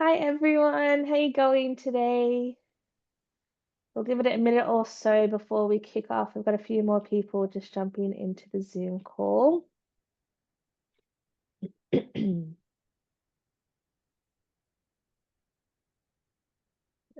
Hi everyone, how you going today? We'll give it a minute or so before we kick off. We've got a few more people just jumping into the Zoom call.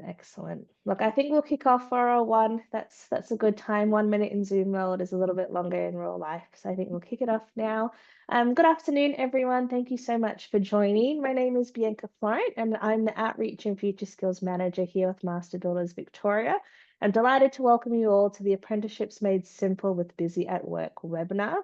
Excellent. Look, I think we'll kick off for our one. That's a good time. 1 minute in Zoom world is a little bit longer in real life. So I think we'll kick it off now. Good afternoon, everyone. Thank you so much for joining. My name is Bianca Florent, and I'm the Outreach and Future Skills Manager here with Master Builders Victoria. I'm delighted to welcome you all to the Apprenticeships Made Simple with Busy at Work webinar.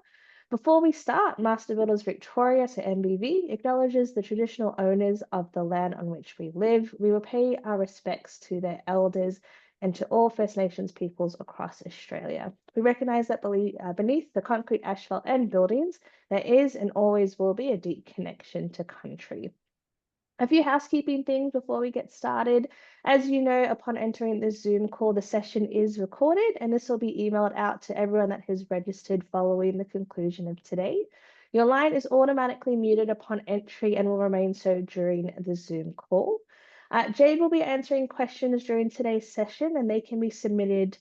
Before we start, Master Builders Victoria, so MBV, acknowledges the traditional owners of the land on which we live. We will pay our respects to their elders and to all First Nations peoples across Australia. We recognise that beneath the concrete, asphalt and buildings, there is and always will be a deep connection to country. A few housekeeping things before we get started. As you know, upon entering the Zoom call, the session is recorded and this will be emailed out to everyone that has registered following the conclusion of today. Your line is automatically muted upon entry and will remain so during the Zoom call. Jayde will be answering questions during today's session and they can be submitted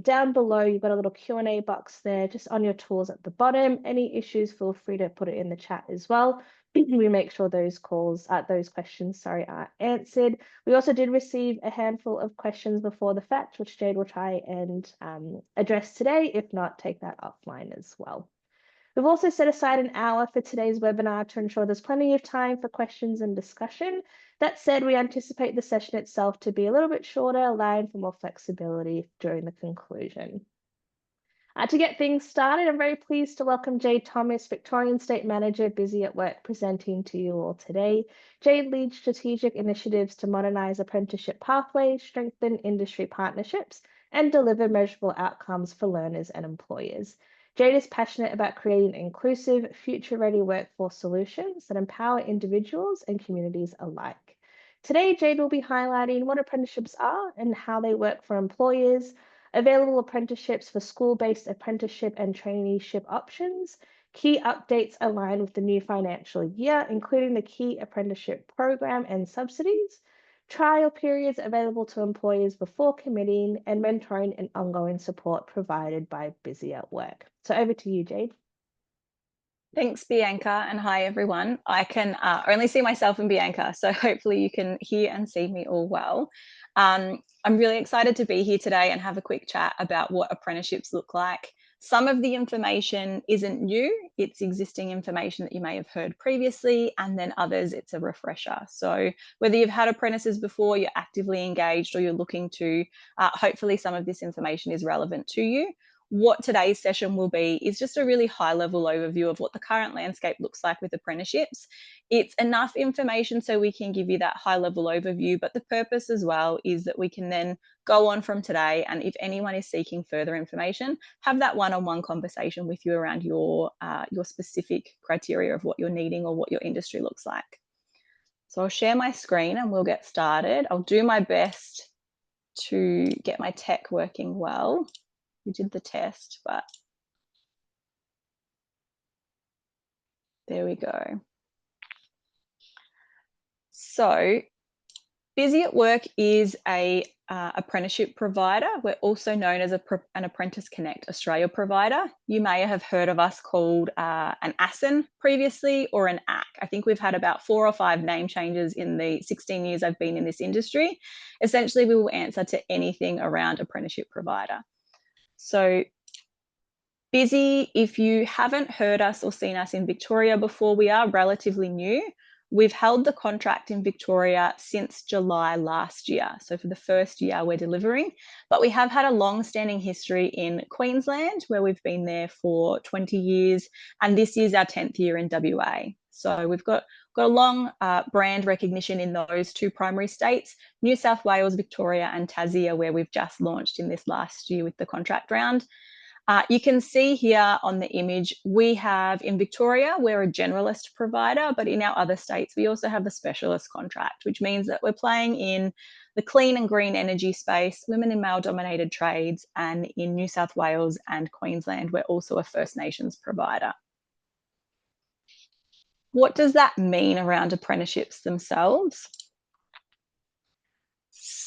down below. You've got a little Q&A box there just on your tools at the bottom. Any issues, feel free to put it in the chat as well. We make sure those questions are answered. We also did receive a handful of questions before the fact, which Jayde will try and address today. If not, take that offline as well. We've also set aside an hour for today's webinar to ensure there's plenty of time for questions and discussion. That said, we anticipate the session itself to be a little bit shorter, allowing for more flexibility during the conclusion. To get things started, I'm very pleased to welcome Jayde Thomas, Victorian State Manager, busy at work, presenting to you all today. Jayde leads strategic initiatives to modernise apprenticeship pathways, strengthen industry partnerships, and deliver measurable outcomes for learners and employers. Jayde is passionate about creating inclusive, future-ready workforce solutions that empower individuals and communities alike. Today, Jayde will be highlighting what apprenticeships are and how they work for employers, available apprenticeships for school-based apprenticeship and traineeship options, key updates aligned with the new financial year, including the key apprenticeship program and subsidies, trial periods available to employers before committing, and mentoring and ongoing support provided by Busy at Work. So over to you, Jayde. Thanks, Bianca, and hi, everyone. I can only see myself in Bianca, so hopefully you can hear and see me all well. I'm really excited to be here today and have a quick chat about what apprenticeships look like. Some of the information isn't new, it's existing information that you may have heard previously, and then others, it's a refresher. So whether you've had apprentices before, you're actively engaged, or you're looking to, hopefully some of this information is relevant to you. What today's session will be is just a really high-level overview of what the current landscape looks like with apprenticeships. It's enough information so we can give you that high-level overview, but the purpose as well is that we can then go on from today, and if anyone is seeking further information, have that one-on-one conversation with you around your specific criteria of what you're needing or what your industry looks like. So I'll share my screen and we'll get started. I'll do my best to get my tech working well. We did the test, but there we go. So Busy at Work is a apprenticeship provider. We're also known as an Apprentice Connect Australia provider. You may have heard of us called an ASIN previously, or an AC. I think we've had about 4 or 5 name changes in the 16 years I've been in this industry. Essentially, we will answer to anything around apprenticeship provider. So Busy, if you haven't heard us or seen us in Victoria before, we are relatively new. We've held the contract in Victoria since July last year. So for the first year we're delivering, but we have had a long-standing history in Queensland, where we've been there for 20 years, and this is our 10th year in WA. So we've got a long brand recognition in those 2 primary states, New South Wales, Victoria, and Tassie, where we've just launched in this last year with the contract round. You can see here on the image, we have in Victoria, we're a generalist provider, but in our other states, we also have a specialist contract, which means that we're playing in the clean and green energy space, women in male-dominated trades, and in New South Wales and Queensland, we're also a First Nations provider. What does that mean around apprenticeships themselves?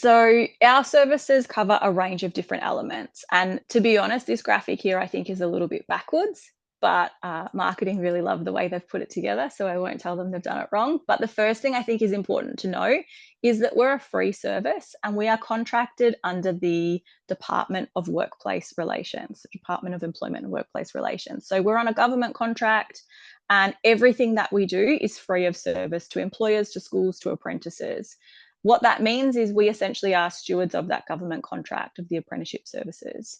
So our services cover a range of different elements. And to be honest, this graphic here I think is a little bit backwards, but marketing really love the way they've put it together. So I won't tell them they've done it wrong. But the first thing I think is important to know is that we're a free service and we are contracted under the Department of Workplace Relations, the Department of Employment and Workplace Relations. So we're on a government contract and everything that we do is free of service to employers, to schools, to apprentices. What that means is we essentially are stewards of that government contract of the apprenticeship services.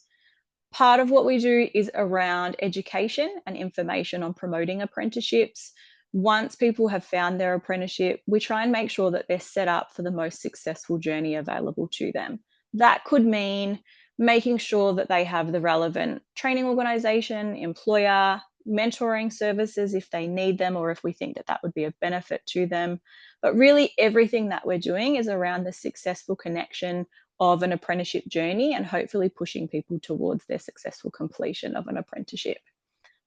Part of what we do is around education and information on promoting apprenticeships. Once people have found their apprenticeship, we try and make sure that they're set up for the most successful journey available to them. That could mean making sure that they have the relevant training organisation, employer, mentoring services if they need them or if we think that that would be of benefit to them. But really, everything that we're doing is around the successful connection of an apprenticeship journey and hopefully pushing people towards their successful completion of an apprenticeship.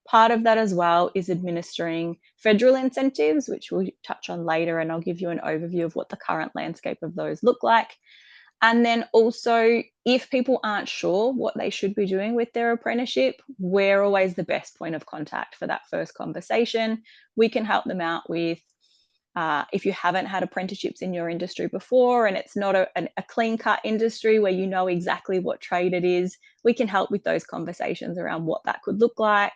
Part of that as well is administering federal incentives, which we'll touch on later, and I'll give you an overview of what the current landscape of those look like. And then also, if people aren't sure what they should be doing with their apprenticeship, we're always the best point of contact for that first conversation. We can help them out with if you haven't had apprenticeships in your industry before and it's not a clean cut industry where you know exactly what trade it is, we can help with those conversations around what that could look like,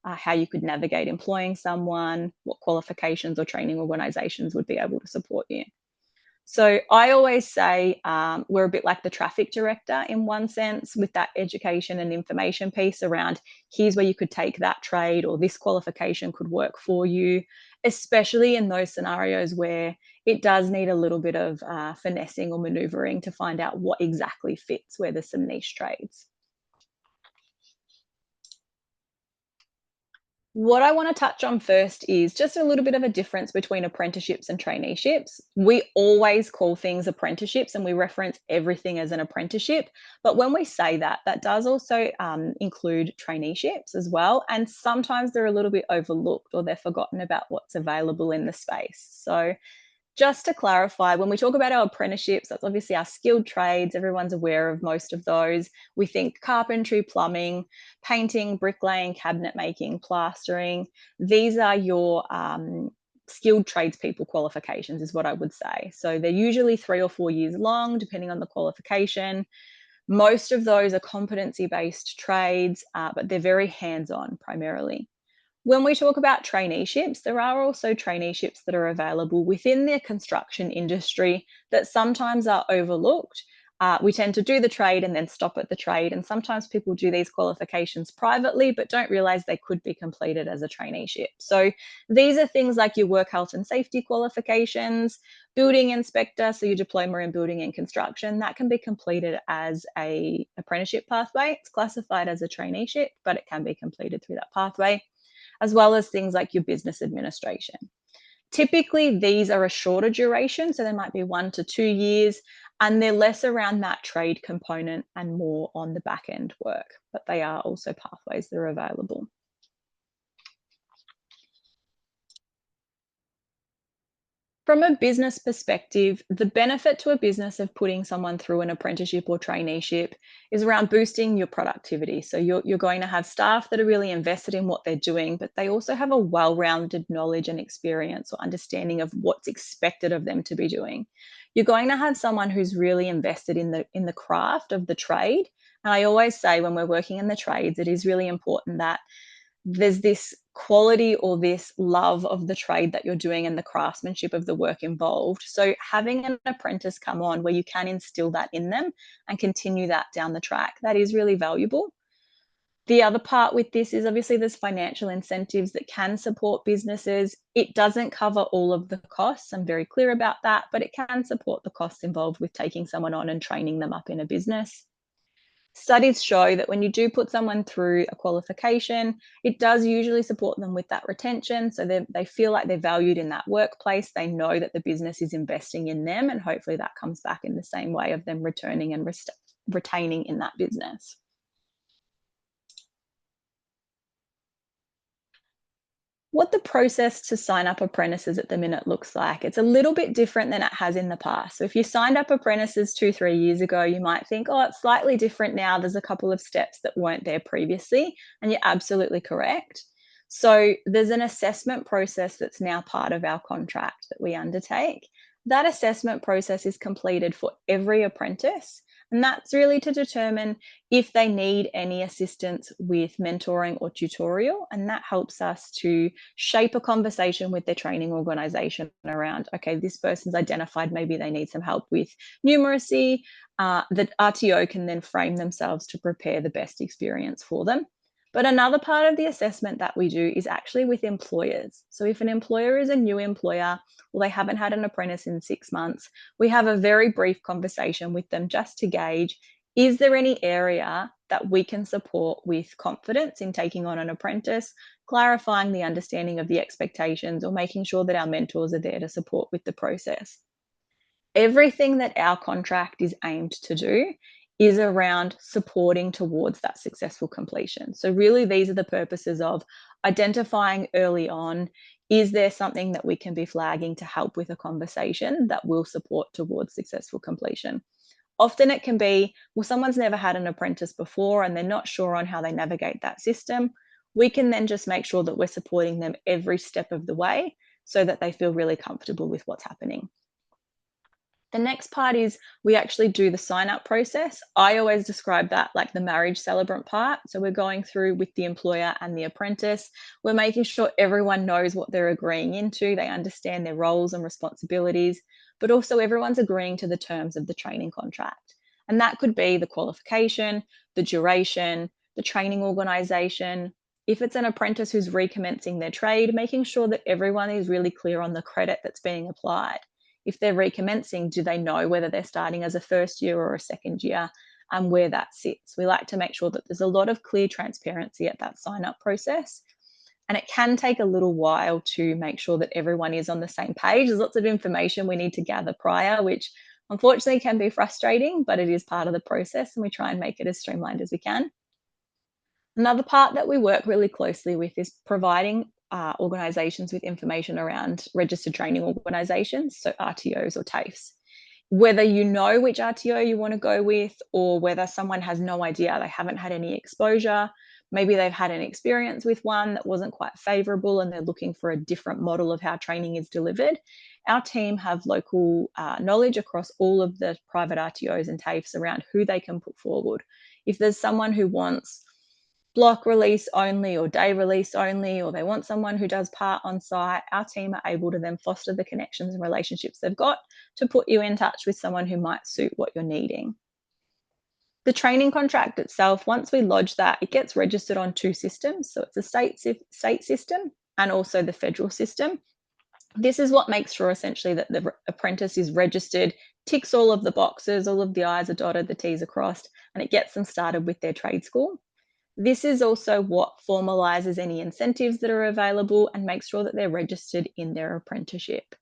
how you could navigate employing someone, what qualifications or training organisations would be able to support you. So I always say we're a bit like the traffic director in one sense with that education and information piece around here's where you could take that trade or this qualification could work for you, especially in those scenarios where it does need a little bit of finessing or maneuvering to find out what exactly fits where there's some niche trades. What I want to touch on first is just a little bit of a difference between apprenticeships and traineeships. We always call things apprenticeships and we reference everything as an apprenticeship. But when we say that, that does also include traineeships as well. And sometimes they're a little bit overlooked or they're forgotten about what's available in the space. So just to clarify, when we talk about our apprenticeships, that's obviously our skilled trades. Everyone's aware of most of those. We think carpentry, plumbing, painting, bricklaying, cabinet making, plastering. These are your skilled tradespeople qualifications, is what I would say. So they're usually 3 or 4 years long, depending on the qualification. Most of those are competency based trades, but they're very hands on primarily. When we talk about traineeships, there are also traineeships that are available within the construction industry that sometimes are overlooked. We tend to do the trade and then stop at the trade, and sometimes people do these qualifications privately but don't realize they could be completed as a traineeship. So these are things like your work health and safety qualifications, building inspector, so your diploma in building and construction, that can be completed as a apprenticeship pathway. It's classified as a traineeship, but it can be completed through that pathway, as well as things like your business administration. Typically, these are a shorter duration, so they might be 1 to 2 years, and they're less around that trade component and more on the back end work, but they are also pathways that are available. From a business perspective, the benefit to a business of putting someone through an apprenticeship or traineeship is around boosting your productivity. So you're going to have staff that are really invested in what they're doing, but they also have a well-rounded knowledge and experience or understanding of what's expected of them to be doing. You're going to have someone who's really invested in the craft of the trade. And I always say when we're working in the trades, it is really important that there's this quality or this love of the trade that you're doing and the craftsmanship of the work involved. So having an apprentice come on where you can instill that in them and continue that down the track, that is really valuable. The other part with this is obviously there's financial incentives that can support businesses. It doesn't cover all of the costs. I'm very clear about that, but it can support the costs involved with taking someone on and training them up in a business. Studies show that when you do put someone through a qualification, it does usually support them with that retention. So they feel like they're valued in that workplace. They know that the business is investing in them, and hopefully that comes back in the same way of them returning and retaining in that business. what the process to sign up apprentices at the minute looks like. It's a little bit different than it has in the past. So if you signed up apprentices 2-3 years ago, you might think, oh, it's slightly different now. There's a couple of steps that weren't there previously, and you're absolutely correct. So there's an assessment process that's now part of our contract that we undertake. That assessment process is completed for every apprentice, and that's really to determine if they need any assistance with mentoring or tutorial. And that helps us to shape a conversation with their training organisation around, okay, this person's identified maybe they need some help with numeracy. The RTO can then frame themselves to prepare the best experience for them. But another part of the assessment that we do is actually with employers. So if an employer is a new employer, or they haven't had an apprentice in 6 months, we have a very brief conversation with them just to gauge, is there any area that we can support with confidence in taking on an apprentice, clarifying the understanding of the expectations, or making sure that our mentors are there to support with the process. Everything that our contract is aimed to do is around supporting towards that successful completion. So really, these are the purposes of identifying early on, is there something that we can be flagging to help with a conversation that will support towards successful completion? Often it can be, well, someone's never had an apprentice before and they're not sure on how they navigate that system. We can then just make sure that we're supporting them every step of the way so that they feel really comfortable with what's happening. The next part is we actually do the sign up process. I always describe that like the marriage celebrant part. So we're going through with the employer and the apprentice. We're making sure everyone knows what they're agreeing into, they understand their roles and responsibilities, but also everyone's agreeing to the terms of the training contract. And that could be the qualification, the duration, the training organisation. If it's an apprentice who's recommencing their trade, making sure that everyone is really clear on the credit that's being applied. If they're recommencing, do they know whether they're starting as a first year or a second year and where that sits? We like to make sure that there's a lot of clear transparency at that sign up process. And it can take a little while to make sure that everyone is on the same page. There's lots of information we need to gather prior, which unfortunately can be frustrating, but it is part of the process and we try and make it as streamlined as we can. Another part that we work really closely with is providing organisations with information around registered training organisations, so RTOs or TAFEs. Whether you know which RTO you want to go with, or whether someone has no idea, they haven't had any exposure, maybe they've had an experience with one that wasn't quite favourable and they're looking for a different model of how training is delivered. Our team have local knowledge across all of the private RTOs and TAFEs around who they can put forward. If there's someone who wants block release only or day release only, or they want someone who does part on site, our team are able to then foster the connections and relationships they've got to put you in touch with someone who might suit what you're needing. The training contract itself, once we lodge that, it gets registered on 2 systems. So it's a state system and also the federal system. This is what makes sure essentially that the apprentice is registered, ticks all of the boxes, all of the I's are dotted, the T's are crossed, and it gets them started with their trade school. This is also what formalises any incentives that are available and makes sure that they're registered in their apprenticeship.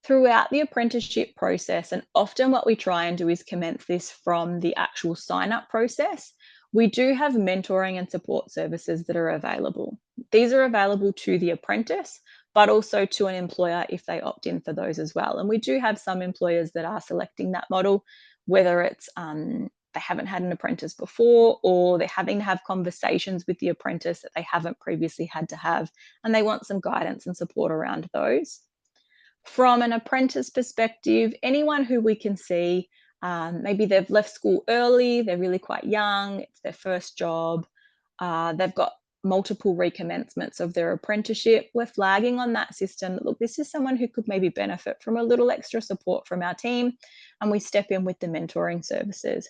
Throughout the apprenticeship process, and often what we try and do is commence this from the actual sign-up process, we do have mentoring and support services that are available. These are available to the apprentice, but also to an employer if they opt in for those as well. And we do have some employers that are selecting that model, whether it's they haven't had an apprentice before, or they're having to have conversations with the apprentice that they haven't previously had to have, and they want some guidance and support around those. From an apprentice perspective, anyone who we can see, maybe they've left school early, they're really quite young, it's their first job, they've got multiple recommencements of their apprenticeship, we're flagging on that system that, look, this is someone who could maybe benefit from a little extra support from our team, and we step in with the mentoring services.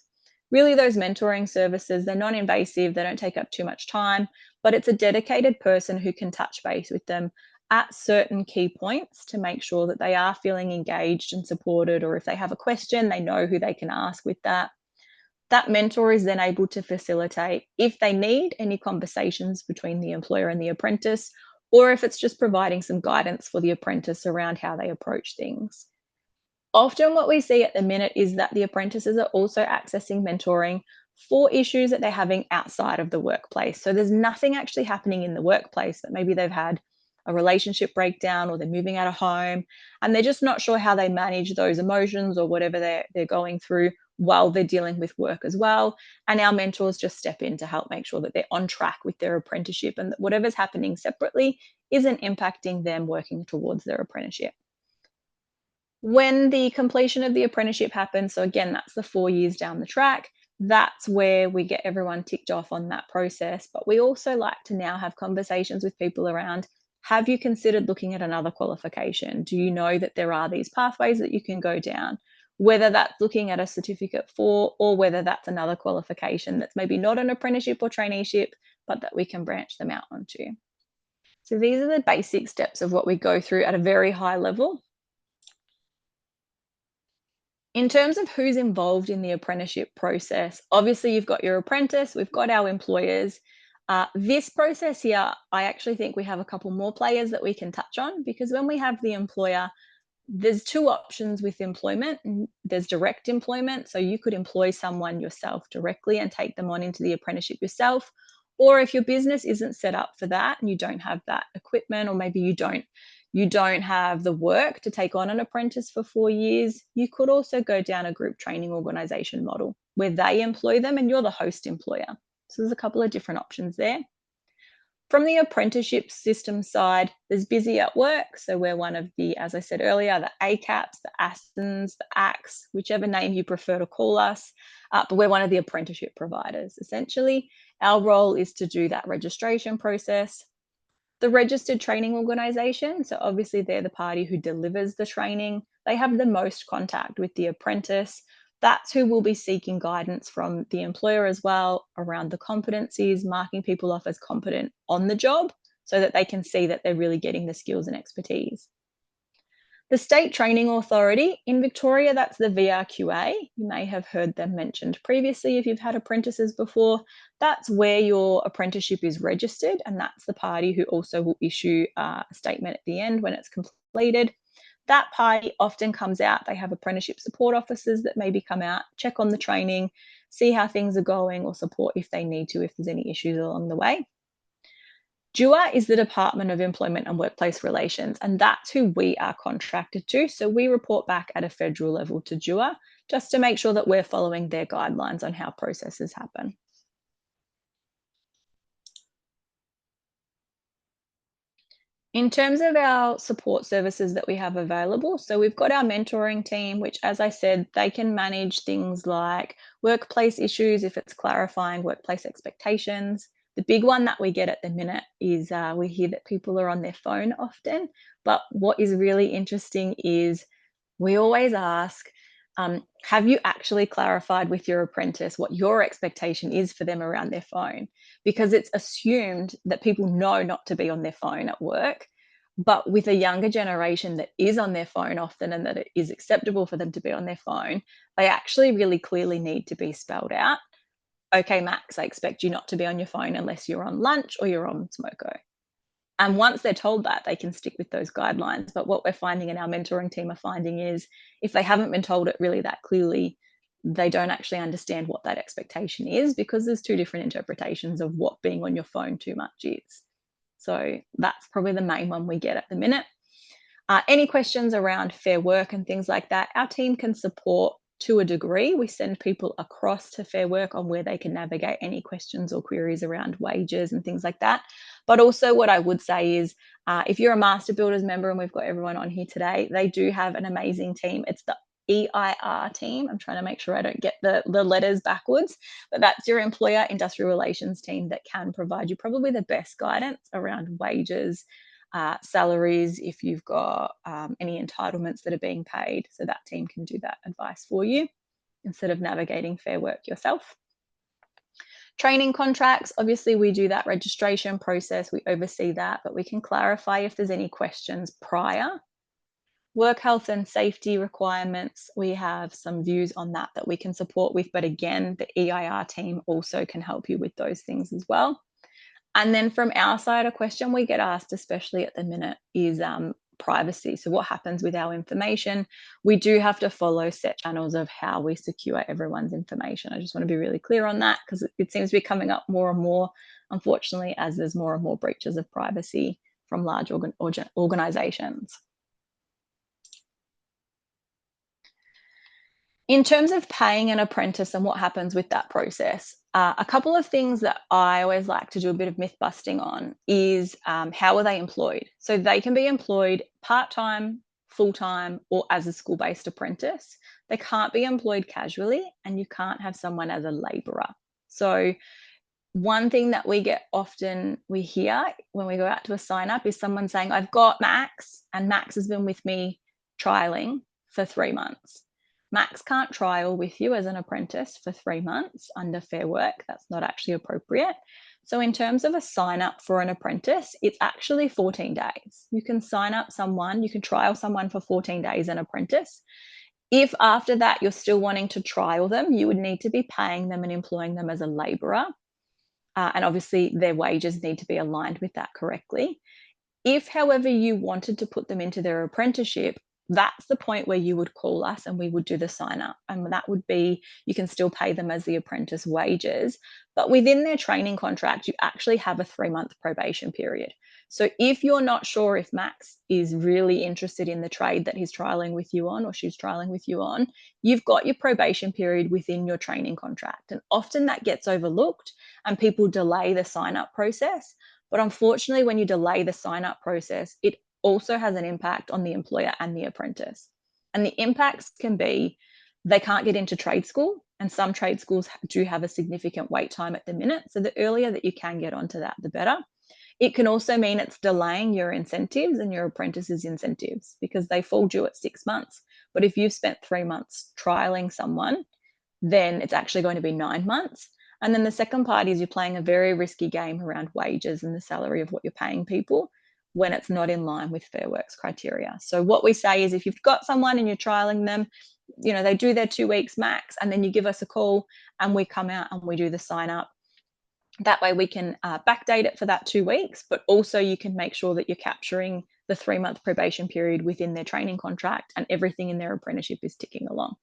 Really, those mentoring services, they're non-invasive, they don't take up too much time, but it's a dedicated person who can touch base with them at certain key points to make sure that they are feeling engaged and supported, or if they have a question, they know who they can ask with that. That mentor is then able to facilitate if they need any conversations between the employer and the apprentice, or if it's just providing some guidance for the apprentice around how they approach things. Often what we see at the minute is that the apprentices are also accessing mentoring for issues that they're having outside of the workplace. So there's nothing actually happening in the workplace, but maybe they've had a relationship breakdown or they're moving out of home and they're just not sure how they manage those emotions or whatever they're going through while they're dealing with work as well. And our mentors just step in to help make sure that they're on track with their apprenticeship and that whatever's happening separately isn't impacting them working towards their apprenticeship. When the completion of the apprenticeship happens, so again, that's the 4 years down the track, that's where we get everyone ticked off on that process. But we also like to now have conversations with people around, have you considered looking at another qualification? Do you know that there are these pathways that you can go down? Whether that's looking at a certificate for, or whether that's another qualification that's maybe not an apprenticeship or traineeship, but that we can branch them out onto. So these are the basic steps of what we go through at a very high level. In terms of who's involved in the apprenticeship process, obviously you've got your apprentice, we've got our employers. This process here, I actually think we have a couple more players that we can touch on, because when we have the employer, there's two options with employment. There's direct employment, so you could employ someone yourself directly and take them on into the apprenticeship yourself. Or if your business isn't set up for that and you don't have that equipment, or maybe you don't have the work to take on an apprentice for 4 years, you could also go down a group training organization model where they employ them and you're the host employer. So there's a couple of different options there. From the apprenticeship system side, there's Busy at Work. So we're one of the, as I said earlier, the ACAPs, the ASTONs, the ACTs, whichever name you prefer to call us. But we're one of the apprenticeship providers. Essentially, our role is to do that registration process. The registered training organisation, so obviously they're the party who delivers the training. They have the most contact with the apprentice. That's who will be seeking guidance from the employer as well around the competencies, marking people off as competent on the job so that they can see that they're really getting the skills and expertise. The State Training Authority, in Victoria, that's the VRQA. You may have heard them mentioned previously if you've had apprentices before. That's where your apprenticeship is registered, and that's the party who also will issue a statement at the end when it's completed. That party often comes out. They have apprenticeship support officers that maybe come out, check on the training, see how things are going, or support if they need to, if there's any issues along the way. DUA is the Department of Employment and Workplace Relations, and that's who we are contracted to. So we report back at a federal level to DUA just to make sure that we're following their guidelines on how processes happen. In terms of our support services that we have available, so we've got our mentoring team, which, as I said, they can manage things like workplace issues if it's clarifying workplace expectations. The big one that we get at the minute is we hear that people are on their phone often. But what is really interesting is we always ask, have you actually clarified with your apprentice what your expectation is for them around their phone? Because it's assumed that people know not to be on their phone at work. But with a younger generation that is on their phone often and that it is acceptable for them to be on their phone, they actually really clearly need to be spelled out. Okay, Max, I expect you not to be on your phone unless you're on lunch or you're on smoko. And once they're told that, they can stick with those guidelines. But what we're finding and our mentoring team are finding is if they haven't been told it really that clearly, they don't actually understand what that expectation is, because there's two different interpretations of what being on your phone too much is. So that's probably the main one we get at the minute. Any questions around fair work and things like that, our team can support to a degree. We send people across to Fair Work on where they can navigate any questions or queries around wages and things like that. But also what I would say is if you're a Master Builders member, and we've got everyone on here today, they do have an amazing team. It's the EIR team. I'm trying to make sure I don't get the letters backwards, but that's your employer industrial relations team that can provide you probably the best guidance around wages, salaries, if you've got any entitlements that are being paid. So that team can do that advice for you instead of navigating Fair Work yourself. Training contracts, obviously we do that registration process, we oversee that, but we can clarify if there's any questions prior. Work health and safety requirements, we have some views on that we can support with, but again, the EIR team also can help you with those things as well. And then from our side, a question we get asked, especially at the minute, is privacy. So what happens with our information? We do have to follow set channels of how we secure everyone's information. I just want to be really clear on that, because it seems to be coming up more and more, unfortunately, as there's more and more breaches of privacy from large organizations. In terms of paying an apprentice and what happens with that process, a couple of things that I always like to do a bit of myth busting on is how are they employed? So they can be employed part-time, full-time, or as a school-based apprentice. They can't be employed casually, and you can't have someone as a labourer. So one thing that we hear when we go out to a sign up is someone saying, I've got Max, and Max has been with me trialing for 3 months. Max can't trial with you as an apprentice for 3 months under Fair Work. That's not actually appropriate. So in terms of a sign up for an apprentice, it's actually 14 days. You can sign up someone, you can trial someone for 14 days an apprentice. If after that you're still wanting to trial them, you would need to be paying them and employing them as a labourer. And obviously their wages need to be aligned with that correctly. If, however, you wanted to put them into their apprenticeship, that's the point where you would call us and we would do the sign up. And that would be, you can still pay them as the apprentice wages, but within their training contract, you actually have a 3-month probation period. So if you're not sure if Max is really interested in the trade that he's trialing with you on, or she's trialing with you on, you've got your probation period within your training contract. And often that gets overlooked and people delay the sign up process. But unfortunately, when you delay the sign-up process, it also has an impact on the employer and the apprentice. And the impacts can be they can't get into trade school, and some trade schools do have a significant wait time at the minute. So the earlier that you can get onto that, the better. It can also mean it's delaying your incentives and your apprentices' incentives because they fall due at 6 months. But if you've spent 3 months trialing someone, then it's actually going to be 9 months. And then the second part is you're playing a very risky game around wages and the salary of what you're paying people when it's not in line with Fair Work's criteria. So what we say is if you've got someone and you're trialing them, they do their 2 weeks max, and then you give us a call and we come out and we do the sign up. That way we can backdate it for that 2 weeks, but also you can make sure that you're capturing the 3-month probation period within their training contract and everything in their apprenticeship is ticking along.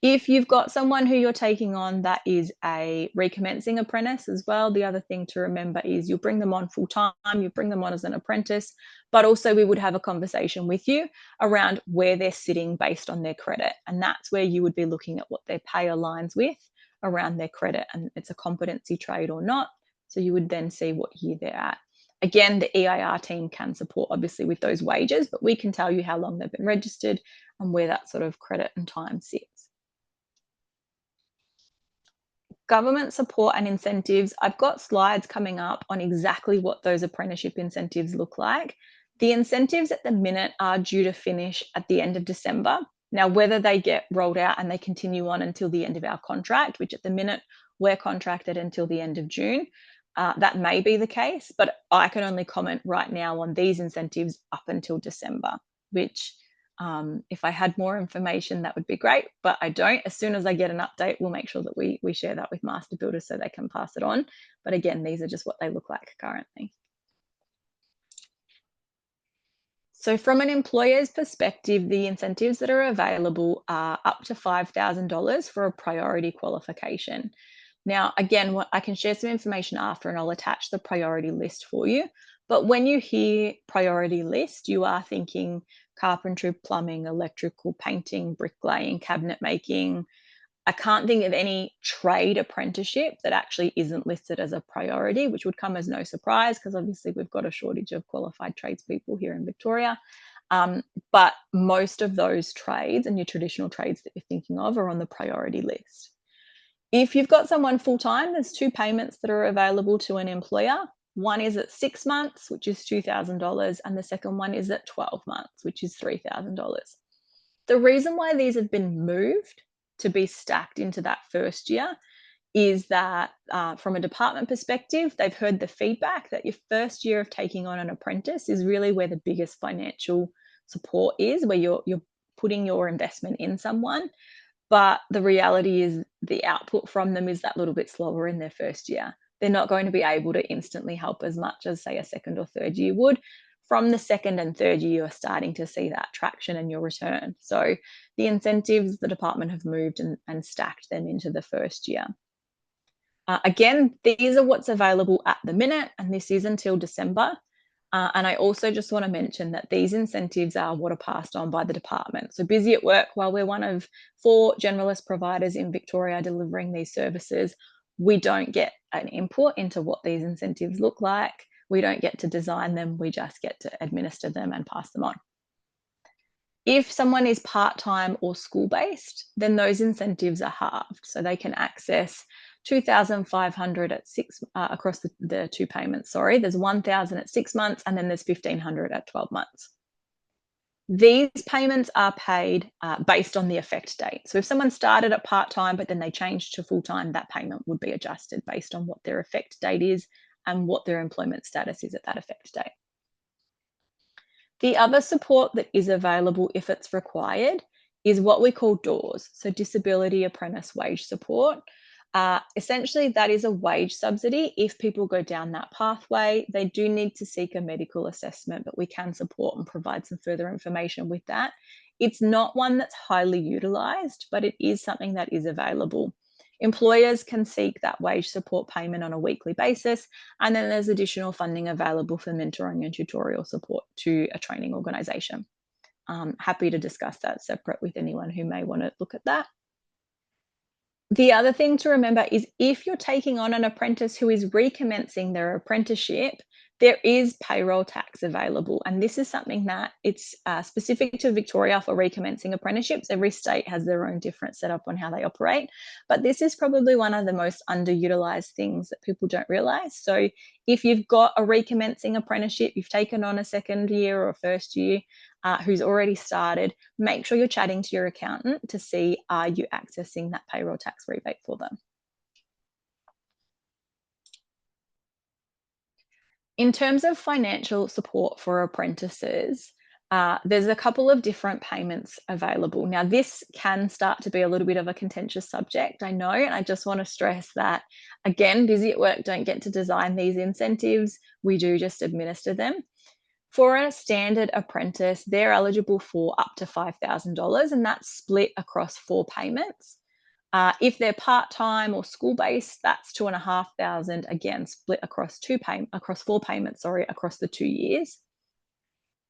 If you've got someone who you're taking on that is a recommencing apprentice as well, the other thing to remember is you'll bring them on full time, you bring them on as an apprentice, but also we would have a conversation with you around where they're sitting based on their credit. And that's where you would be looking at what their pay aligns with around their credit, and it's a competency trade or not. So you would then see what year they're at. Again, the EIR team can support obviously with those wages, but we can tell you how long they've been registered and where that sort of credit and time sits. Government support and incentives. I've got slides coming up on exactly what those apprenticeship incentives look like. The incentives at the minute are due to finish at the end of December. Now, whether they get rolled out and they continue on until the end of our contract, which at the minute we're contracted until the end of June, that may be the case, but I can only comment right now on these incentives up until December, which if I had more information, that would be great, but I don't. As soon as I get an update, we'll make sure that we share that with master builders so they can pass it on. But again, these are just what they look like currently. So from an employer's perspective, the incentives that are available are up to $5,000 for a priority qualification. Now, again, I can share some information after and I'll attach the priority list for you. But when you hear priority list, you are thinking carpentry, plumbing, electrical, painting, bricklaying, cabinet making. I can't think of any trade apprenticeship that actually isn't listed as a priority, which would come as no surprise because obviously we've got a shortage of qualified tradespeople here in Victoria. But most of those trades and your traditional trades that you're thinking of are on the priority list. If you've got someone full-time, there's 2 payments that are available to an employer. One is at 6 months, which is $2,000, and the second one is at 12 months, which is $3,000. The reason why these have been moved to be stacked into that first year is that from a department perspective, they've heard the feedback that your first year of taking on an apprentice is really where the biggest financial support is, where you're putting your investment in someone. But the reality is the output from them is that little bit slower in their first year. They're not going to be able to instantly help as much as, say, a second or third year would from the second and third year, you're starting to see that traction and your return. So the incentives, the department have moved and stacked them into the first year. Again, these are what's available at the minute, and this is until December. And I also just want to mention that these incentives are what are passed on by the department. So Busy at Work, while we're one of 4 generalist providers in Victoria delivering these services, we don't get an input into what these incentives look like. We don't get to design them. We just get to administer them and pass them on. If someone is part-time or school-based, then those incentives are halved. So they can access 2,500 at across the 2 payments. Sorry, there's 1,000 at 6 months, and then there's 1,500 at 12 months. These payments are paid based on the effect date. So if someone started at part-time, but then they changed to full-time, that payment would be adjusted based on what their effect date is and what their employment status is at that effect date. The other support that is available if it's required is what we call DAWS, so Disability Apprentice Wage Support. Essentially, that is a wage subsidy. If people go down that pathway, they do need to seek a medical assessment, but we can support and provide some further information with that. It's not one that's highly utilised, but it is something that is available. Employers can seek that wage support payment on a weekly basis, and then there's additional funding available for mentoring and tutorial support to a training organisation. Happy to discuss that separate with anyone who may want to look at that. The other thing to remember is if you're taking on an apprentice who is recommencing their apprenticeship, there is payroll tax available. And this is something that it's specific to Victoria for recommencing apprenticeships. Every state has their own different setup on how they operate. But this is probably one of the most underutilized things that people don't realize. So if you've got a recommencing apprenticeship, you've taken on a second year or first year, who's already started, make sure you're chatting to your accountant to see, are you accessing that payroll tax rebate for them? In terms of financial support for apprentices, there's a couple of different payments available. Now, this can start to be a little bit of a contentious subject, I know, and I just want to stress that, again, Busy at Work don't get to design these incentives. We do just administer them. For a standard apprentice, they're eligible for up to $5,000, and that's split across 4 payments. If they're part-time or school-based, that's $2,500, again, split across 4 payments, across the 2 years.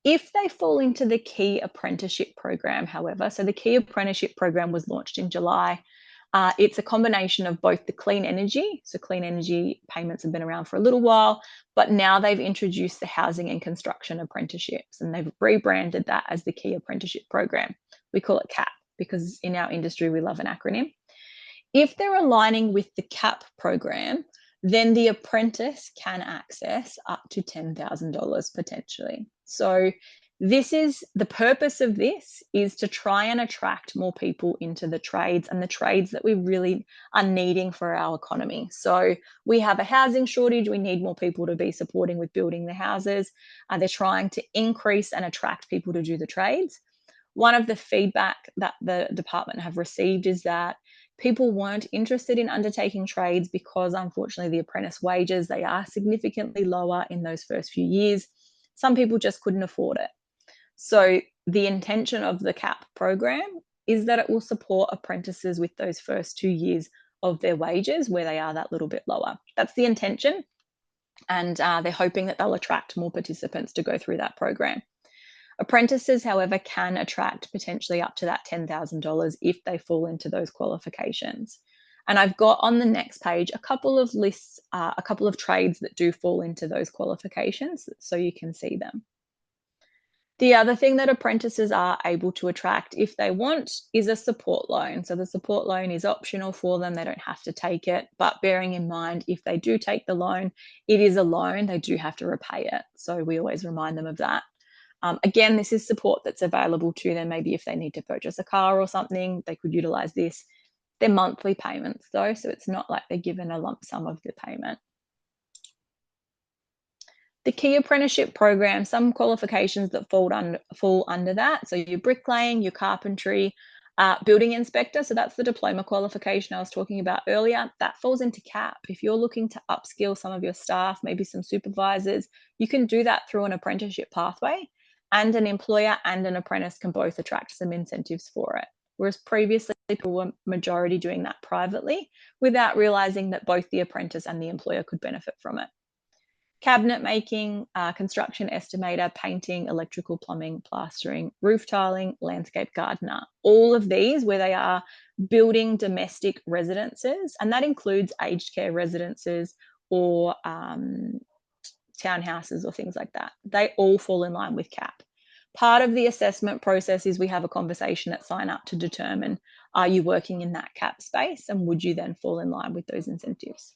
If they fall into the Key Apprenticeship program, however, so the Key Apprenticeship program was launched in July. It's a combination of both the clean energy, so clean energy payments have been around for a little while, but now they've introduced the housing and construction apprenticeships, and they've rebranded that as the Key Apprenticeship program. We call it CAP because in our industry we love an acronym. If they're aligning with the CAP program, then the apprentice can access up to $10,000 potentially. So this is the purpose of this is to try and attract more people into the trades and the trades that we really are needing for our economy. So we have a housing shortage. We need more people to be supporting with building the houses. They're trying to increase and attract people to do the trades. One of the feedback that the department have received is that people weren't interested in undertaking trades because, unfortunately, the apprentice wages, they are significantly lower in those first few years. Some people just couldn't afford it. So the intention of the CAP program is that it will support apprentices with those first 2 years of their wages where they are that little bit lower. That's the intention. And they're hoping that they'll attract more participants to go through that program. Apprentices, however, can attract potentially up to that $10,000 if they fall into those qualifications. And I've got on the next page a couple of lists, a couple of trades that do fall into those qualifications so you can see them. The other thing that apprentices are able to attract if they want is a support loan. So the support loan is optional for them. They don't have to take it, but bearing in mind, if they do take the loan, it is a loan. They do have to repay it. So we always remind them of that. Again, this is support that's available to them. Maybe if they need to purchase a car or something, they could utilize this. They're monthly payments though, so it's not like they're given a lump sum of the payment. The Key Apprenticeship program, some qualifications that fall under that. So your bricklaying, your carpentry, Building inspector, so that's the diploma qualification I was talking about earlier. That falls into CAP. If you're looking to upskill some of your staff, maybe some supervisors, you can do that through an apprenticeship pathway, and an employer and an apprentice can both attract some incentives for it. Whereas previously, people were majority doing that privately without realizing that both the apprentice and the employer could benefit from it. Cabinet making, construction estimator, painting, electrical, plumbing, plastering, roof tiling, landscape gardener. All of these where they are building domestic residences, and that includes aged care residences or townhouses or things like that. They all fall in line with CAP. Part of the assessment process is we have a conversation at sign up to determine, are you working in that CAP space, and would you then fall in line with those incentives?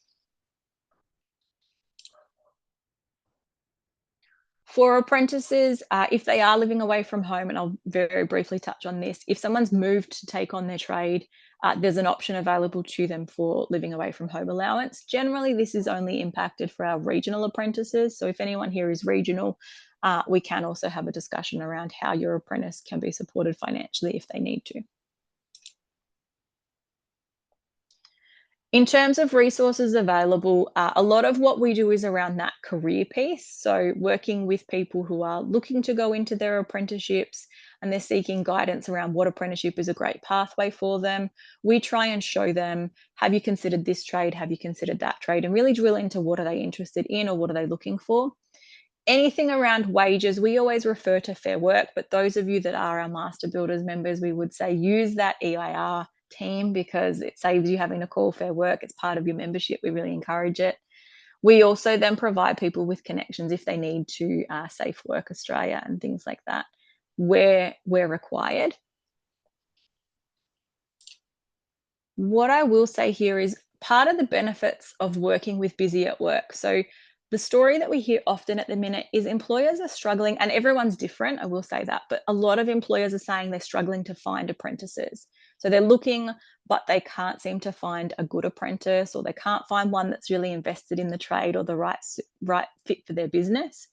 For apprentices, if they are living away from home, and I'll very briefly touch on this, if someone's moved to take on their trade, there's an option available to them for living away from home allowance. Generally, this is only impacted for our regional apprentices. So if anyone here is regional, we can also have a discussion around how your apprentice can be supported financially if they need to. In terms of resources available, a lot of what we do is around that career piece. So, working with people who are looking to go into their apprenticeships and they're seeking guidance around what apprenticeship is a great pathway for them. We try and show them, have you considered this trade? Have you considered that trade? And really drill into what are they interested in or what are they looking for. Anything around wages, we always refer to Fair Work, but those of you that are our Master Builders members, we would say use that EIR team because it saves you having to call Fair Work. It's part of your membership. We really encourage it. We also then provide people with connections if they need to Safe Work Australia and things like that where required. What I will say here is part of the benefits of working with Busy at Work. So the story that we hear often at the minute is employers are struggling, and everyone's different, I will say that, but a lot of employers are saying they're struggling to find apprentices. So they're looking, but they can't seem to find a good apprentice, or they can't find one that's really invested in the trade or the right fit for their business.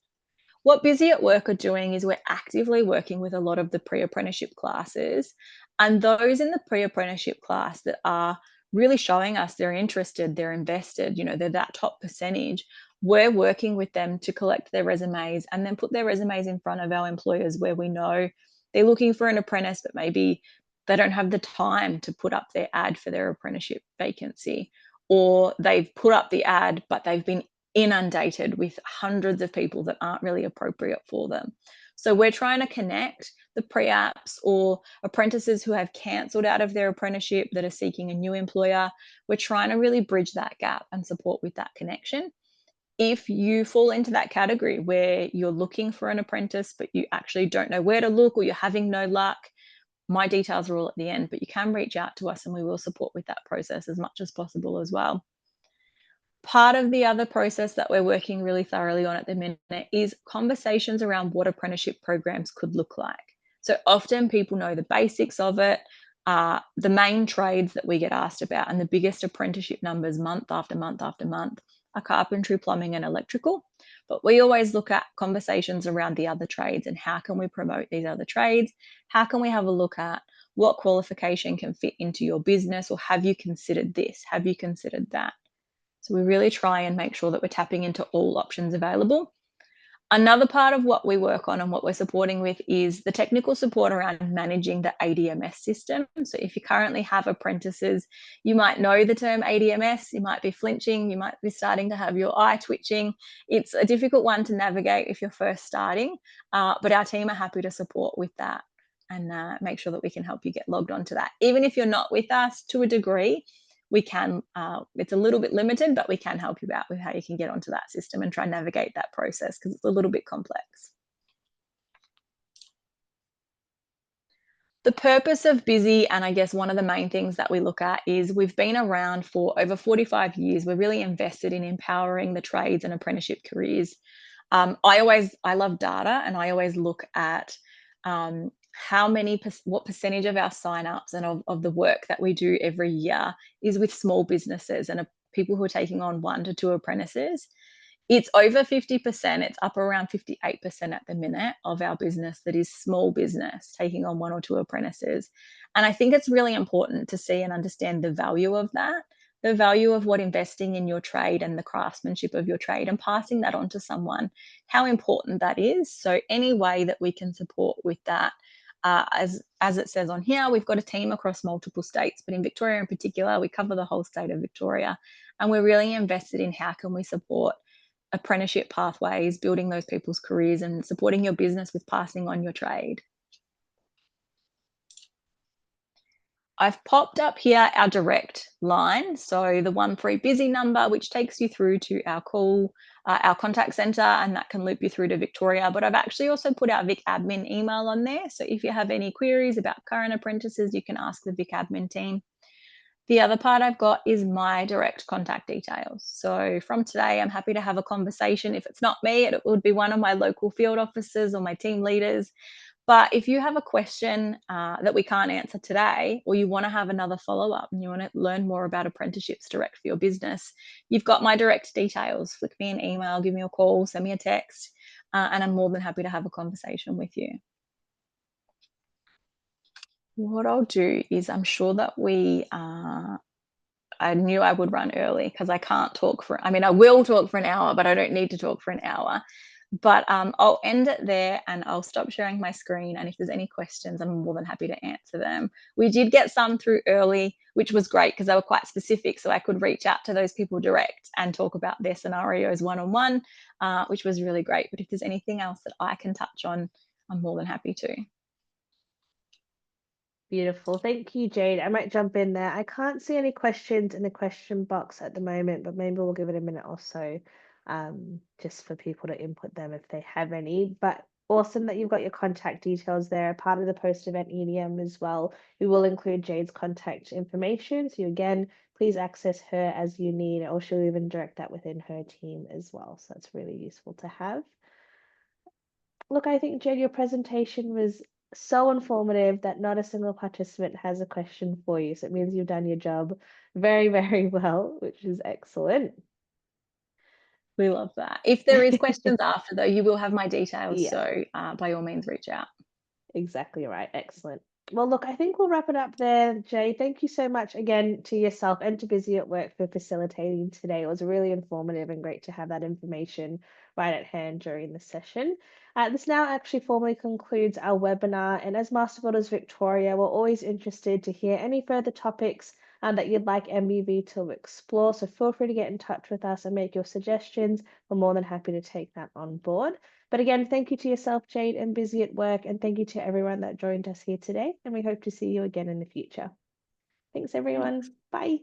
What Busy at Work are doing is we're actively working with a lot of the pre-apprenticeship classes, and those in the pre-apprenticeship class that are really showing us they're interested, they're invested, they're that top percentage. We're working with them to collect their resumes and then put their resumes in front of our employers where we know they're looking for an apprentice, but maybe they don't have the time to put up their ad for their apprenticeship vacancy, or they've put up the ad, but they've been inundated with hundreds of people that aren't really appropriate for them. So we're trying to connect the pre-apps or apprentices who have cancelled out of their apprenticeship that are seeking a new employer. We're trying to really bridge that gap and support with that connection. If you fall into that category where you're looking for an apprentice, but you actually don't know where to look or you're having no luck, my details are all at the end, but you can reach out to us and we will support with that process as much as possible as well. Part of the other process that we're working really thoroughly on at the minute is conversations around what apprenticeship programs could look like. So often people know the basics of it, the main trades that we get asked about, and the biggest apprenticeship numbers month after month after month are carpentry, plumbing, and electrical. But we always look at conversations around the other trades and how can we promote these other trades? How can we have a look at what qualification can fit into your business, or have you considered this? Have you considered that? So we really try and make sure that we're tapping into all options available. Another part of what we work on and what we're supporting with is the technical support around managing the ADMS system. So if you currently have apprentices, you might know the term ADMS, you might be flinching, you might be starting to have your eye twitching. It's a difficult one to navigate if you're first starting, but our team are happy to support with that and make sure that we can help you get logged onto that. Even if you're not with us to a degree, we can, it's a little bit limited, but we can help you out with how you can get onto that system and try and navigate that process because it's a little bit complex. The purpose of Busy, and I guess one of the main things that we look at is we've been around for over 45 years. We're really invested in empowering the trades and apprenticeship careers. I love data, and I always look at what percentage of our signups and of the work that we do every year is with small businesses and people who are taking on 1 to 2 apprentices. It's over 50%. It's up around 58% at the minute of our business that is small business, taking on 1 or 2 apprentices. And I think it's really important to see and understand the value of that, the value of what investing in your trade and the craftsmanship of your trade and passing that on to someone, how important that is. So any way that we can support with that, as it says on here, we've got a team across multiple states, but in Victoria in particular, we cover the whole state of Victoria, and we're really invested in how can we support apprenticeship pathways, building those people's careers, and supporting your business with passing on your trade. I've popped up here our direct line, so the 13 busy number, which takes you through to our call, our contact centre, and that can loop you through to Victoria. But I've actually also put our Vic admin email on there, so if you have any queries about current apprentices, you can ask the Vic admin team. The other part I've got is my direct contact details. So from today, I'm happy to have a conversation. If it's not me, it would be one of my local field officers or my team leaders. But if you have a question that we can't answer today, or you want to have another follow up and you want to learn more about apprenticeships direct for your business, you've got my direct details. Flick me an email, give me a call, send me a text, and I'm more than happy to have a conversation with you. What I'll do is I'm sure that I knew I would run early because I can't talk I mean, I will talk for an hour, but I don't need to talk for an hour. But I'll end it there and I'll stop sharing my screen. And if there's any questions, I'm more than happy to answer them. We did get some through early, which was great because they were quite specific. So I could reach out to those people direct and talk about their scenarios one on one, which was really great. But if there's anything else that I can touch on, I'm more than happy to. Beautiful. Thank you, Jayde. I might jump in there. I can't see any questions in the question box at the moment, but maybe we'll give it a minute or so, just for people to input them if they have any. But awesome that you've got your contact details there, part of the post-event EDM as well. We will include Jayde's contact information. So again, please access her as you need, or she'll even direct that within her team as well. So that's really useful to have. Look, I think, Jayde, your presentation was so informative that not a single participant has a question for you. So it means you've done your job very, very well, which is excellent. We love that. If there is questions after, though, you will have my details. Yeah. So by all means, reach out. Exactly right. Excellent. Well, look, I think we'll wrap it up there, Jay. Thank you so much again to yourself and to Busy at Work for facilitating today. It was really informative and great to have that information right at hand during the session. This now actually formally concludes our webinar. And as Master Builders Victoria, we're always interested to hear any further topics that you'd like MBV to explore. So feel free to get in touch with us and make your suggestions. We're more than happy to take that on board. But again, thank you to yourself, Jayde, and Busy at Work, and thank you to everyone that joined us here today, and we hope to see you again in the future. Thanks, everyone. Bye.